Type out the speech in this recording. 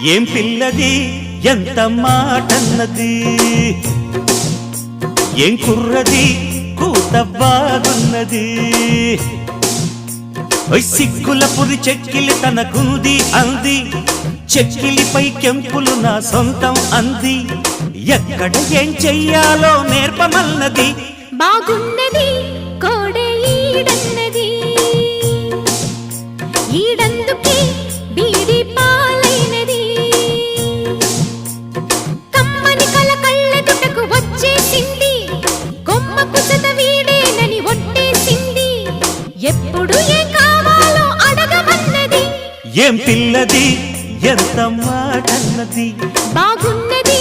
ఏం పిల్లది ఎంత మాటన్నది, ఏం కుర్రది కూత బాగున్నది. సిగ్గుల పురి చెక్కిలి తనకుంది అంది, చెక్కిలిపై కెంపులు నా సొంతం అంది. ఎక్కడ ఏం చెయ్యాలో నేర్పమన్నది. బాగున్నది కోడే ఈడన్నది, ఈడందుకే బీడి పాలైనది. కమ్మని కల కళ్ళెదుటకు వచ్చేసింది, కొమ్మకు చద వీడేనని ఒట్టేసింది. ఎప్పుడు ఏం కావాలో అడగమన్నది. ఏం పిల్లది ఎంత మాటన్నది, బాగున్నది